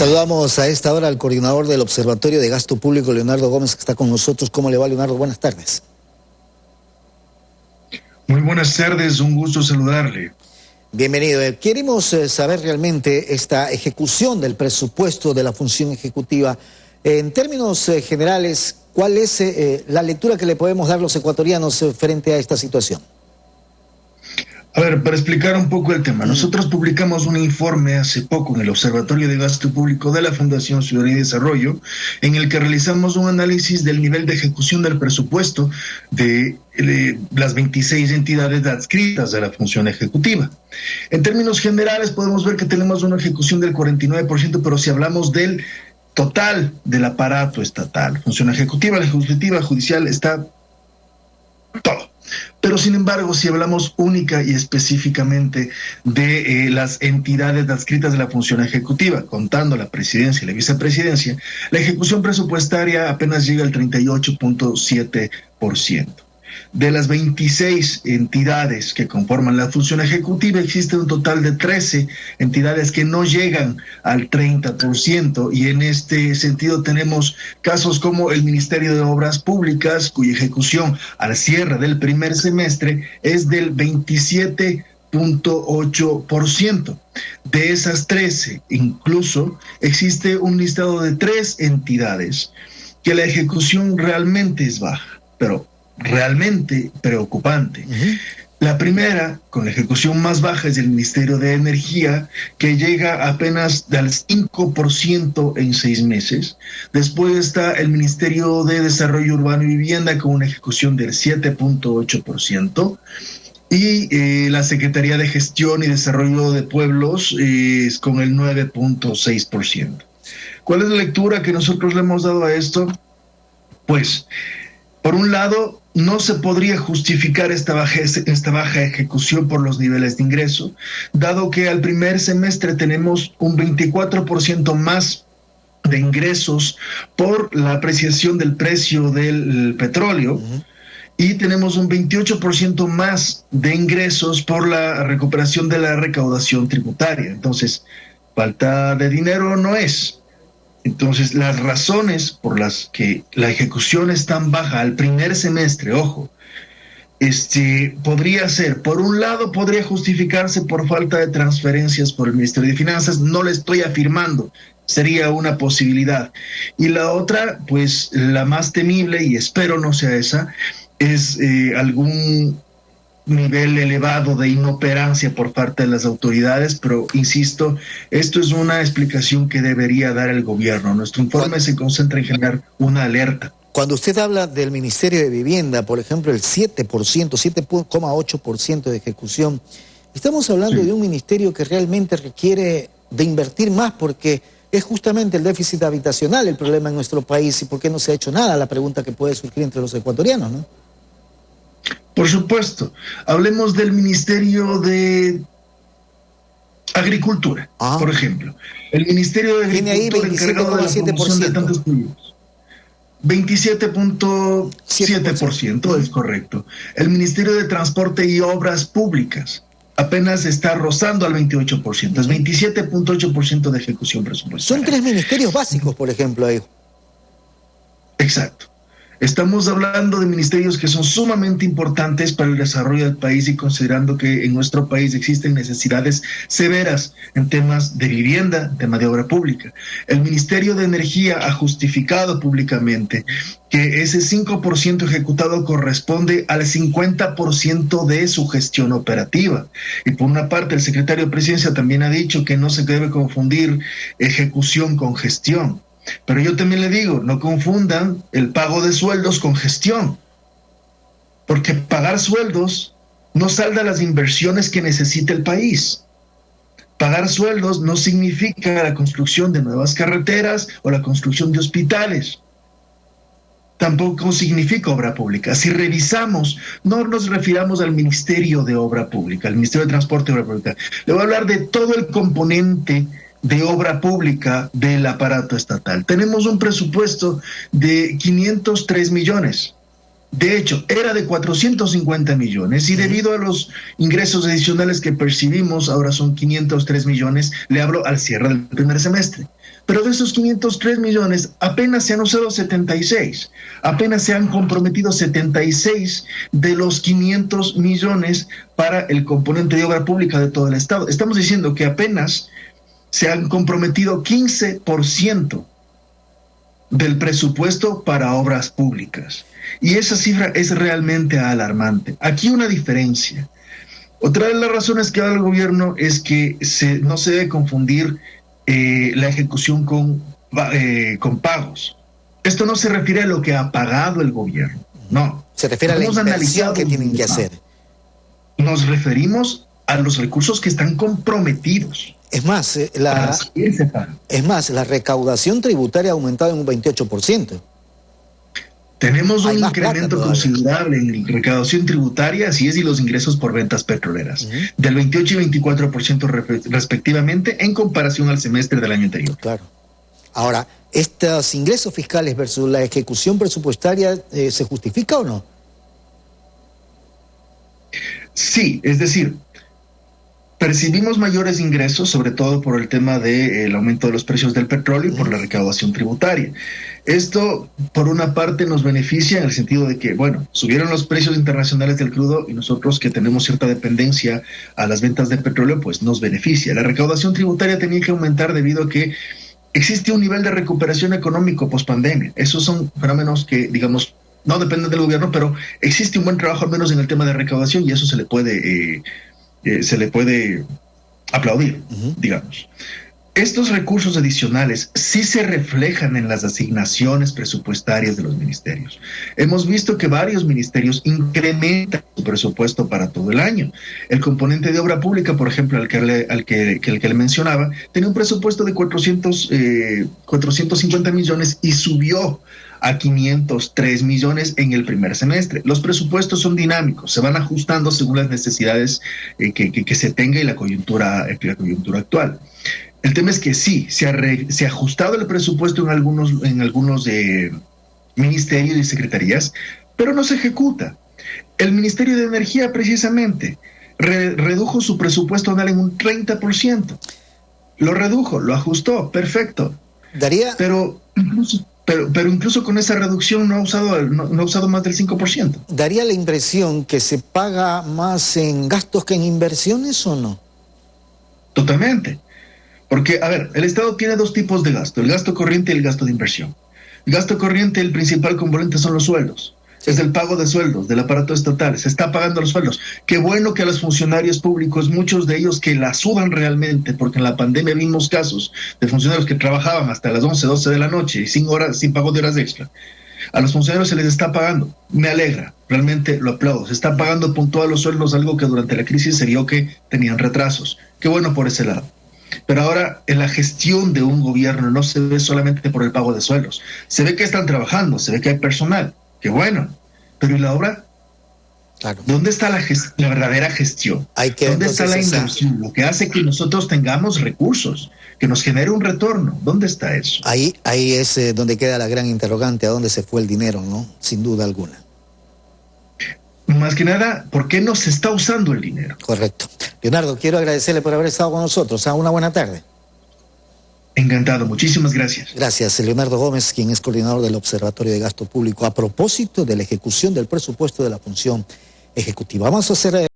Saludamos a esta hora al coordinador del Observatorio de Gasto Público, Leonardo Gómez, que está con nosotros. ¿Cómo le va, Leonardo? Buenas tardes. Muy buenas tardes, un gusto saludarle. Bienvenido. Queremos saber realmente esta ejecución del presupuesto de la función ejecutiva. En términos generales, ¿cuál es la lectura que le podemos dar los ecuatorianos frente a esta situación? A ver, para explicar un poco el tema, nosotros publicamos un informe hace poco en el Observatorio de Gasto Público de la Fundación Ciudadanía y Desarrollo, en el que realizamos un análisis del nivel de ejecución del presupuesto de las 26 entidades adscritas a la función ejecutiva. En términos generales podemos ver que tenemos una ejecución del 49%, pero si hablamos del total del aparato estatal, función ejecutiva, legislativa, judicial, está todo. Pero sin embargo, si hablamos única y específicamente de las entidades adscritas de la función ejecutiva, contando la presidencia y la vicepresidencia, la ejecución presupuestaria apenas llega al 38.7%. De las 26 entidades que conforman la función ejecutiva, existe un total de 13 entidades que no llegan al 30%, y en este sentido tenemos casos como el Ministerio de Obras Públicas, cuya ejecución al cierre del primer semestre es del 27.8%. De esas 13, incluso existe un listado de 3 entidades que la ejecución realmente es baja, pero realmente preocupante. La primera, con la ejecución más baja, es el Ministerio de Energía, que llega apenas al 5% en 6 meses. Después está el Ministerio de Desarrollo Urbano y Vivienda, con una ejecución del 7.8%. Y la Secretaría de Gestión y Desarrollo de Pueblos con el 9.6%. ¿Cuál es la lectura que nosotros le hemos dado a esto? Pues, por un lado, no se podría justificar esta baja ejecución por los niveles de ingreso, dado que al primer semestre tenemos un 24% más de ingresos por la apreciación del precio del petróleo, y tenemos un 28% más de ingresos por la recuperación de la recaudación tributaria. Entonces, falta de dinero no es. Entonces, las razones por las que la ejecución es tan baja al primer semestre, ojo, podría ser, por un lado, podría justificarse por falta de transferencias por el Ministerio de Finanzas. No le estoy afirmando, sería una posibilidad. Y la otra, pues la más temible, y espero no sea esa, es algún nivel elevado de inoperancia por parte de las autoridades, pero insisto, esto es una explicación que debería dar el gobierno. Nuestro informe se concentra en generar una alerta. Cuando usted habla del Ministerio de Vivienda, por ejemplo, el 7,8% de ejecución, estamos hablando de un ministerio que realmente requiere de invertir más, porque es justamente el déficit habitacional el problema en nuestro país. ¿Y por qué no se ha hecho nada? La pregunta que puede surgir entre los ecuatorianos, ¿no? Por supuesto. Hablemos del Ministerio de Agricultura, por ejemplo. El Ministerio de Agricultura, encargado de la promoción de tantos proyectos. 27.7% es correcto. El Ministerio de Transporte y Obras Públicas apenas está rozando al 28%. Es 27.8% de ejecución presupuestaria. Son 3 ministerios básicos, por ejemplo, ahí. Exacto. Estamos hablando de ministerios que son sumamente importantes para el desarrollo del país, y considerando que en nuestro país existen necesidades severas en temas de vivienda, en tema de obra pública. El Ministerio de Energía ha justificado públicamente que ese 5% ejecutado corresponde al 50% de su gestión operativa. Y por una parte, el secretario de Presidencia también ha dicho que no se debe confundir ejecución con gestión. Pero yo también le digo, no confundan el pago de sueldos con gestión, porque pagar sueldos no salda las inversiones que necesita el país. Pagar sueldos no significa la construcción de nuevas carreteras o la construcción de hospitales. Tampoco significa obra pública. Si revisamos, no nos refiramos al Ministerio de Obra Pública, al Ministerio de Transporte y Obra Pública. Le voy a hablar de todo el componente de obra pública del aparato estatal. Tenemos un presupuesto de 503 millones. De hecho, era de 450 millones y debido a los ingresos adicionales que percibimos, ahora son 503 millones. Le hablo al cierre del primer semestre. Pero de esos 503 millones apenas se han usado 76, apenas se han comprometido 76 de los 500 millones para el componente de obra pública de todo el Estado. Estamos diciendo que apenas se han comprometido 15% del presupuesto para obras públicas. Y esa cifra es realmente alarmante. Aquí una diferencia. Otra de las razones que da el gobierno es que no se debe confundir la ejecución con pagos. Esto no se refiere a lo que ha pagado el gobierno, no. Se refiere a la inversión que tienen que hacer. Nos referimos a los recursos que están comprometidos. Es más, la recaudación tributaria ha aumentado en un 28%. Tenemos un incremento considerable en recaudación tributaria, así es, y los ingresos por ventas petroleras, del 28 y 24% respectivamente, en comparación al semestre del año anterior. Claro. Ahora, ¿estos ingresos fiscales versus la ejecución presupuestaria se justifica o no? Sí, es decir, percibimos mayores ingresos, sobre todo por el tema del aumento de los precios del petróleo y por la recaudación tributaria. Esto, por una parte, nos beneficia en el sentido de que, bueno, subieron los precios internacionales del crudo y nosotros que tenemos cierta dependencia a las ventas de petróleo, pues nos beneficia. La recaudación tributaria tenía que aumentar debido a que existe un nivel de recuperación económico post-pandemia. Esos son fenómenos que, digamos, no dependen del gobierno, pero existe un buen trabajo al menos en el tema de recaudación y eso se le puede aplaudir, digamos. Estos recursos adicionales sí se reflejan en las asignaciones presupuestarias de los ministerios. Hemos visto que varios ministerios incrementan su presupuesto para todo el año. El componente de obra pública, por ejemplo, al que le mencionaba, tenía un presupuesto de 450 millones y subió a 503 millones en el primer semestre. Los presupuestos son dinámicos, se van ajustando según las necesidades que se tenga y la coyuntura actual. El tema es que sí, se ha ajustado el presupuesto en algunos ministerios y secretarías, pero no se ejecuta. El Ministerio de Energía, precisamente, redujo su presupuesto anual en un 30%. Lo redujo, lo ajustó, perfecto. Pero incluso con esa reducción no ha usado más del 5%. ¿Daría la impresión que se paga más en gastos que en inversiones o no? Totalmente. Porque, a ver, el Estado tiene dos tipos de gasto, el gasto corriente y el gasto de inversión. El gasto corriente, el principal componente son los sueldos. Es el pago de sueldos del aparato estatal, se está pagando los sueldos. Qué bueno que a los funcionarios públicos, muchos de ellos que la sudan realmente, porque en la pandemia vimos casos de funcionarios que trabajaban hasta las 11, 12 de la noche y sin pago de horas extra. A los funcionarios se les está pagando. Me alegra, realmente lo aplaudo. Se está pagando puntual los sueldos, algo que durante la crisis se vio que tenían retrasos. Qué bueno por ese lado. Pero ahora en la gestión de un gobierno no se ve solamente por el pago de sueldos. Se ve que están trabajando, se ve que hay personal. Qué bueno. Pero ¿y la obra? Claro. ¿Dónde está la verdadera gestión? ¿Dónde está la inversión? Lo que hace que nosotros tengamos recursos, que nos genere un retorno. ¿Dónde está eso? Ahí es donde queda la gran interrogante, ¿a dónde se fue el dinero, no? Sin duda alguna. Más que nada, ¿por qué no se está usando el dinero? Correcto. Leonardo, quiero agradecerle por haber estado con nosotros. Una buena tarde. Encantado, muchísimas gracias. Gracias, Leonardo Gómez, quien es coordinador del Observatorio de Gasto Público, a propósito de la ejecución del presupuesto de la función ejecutiva. Vamos a hacer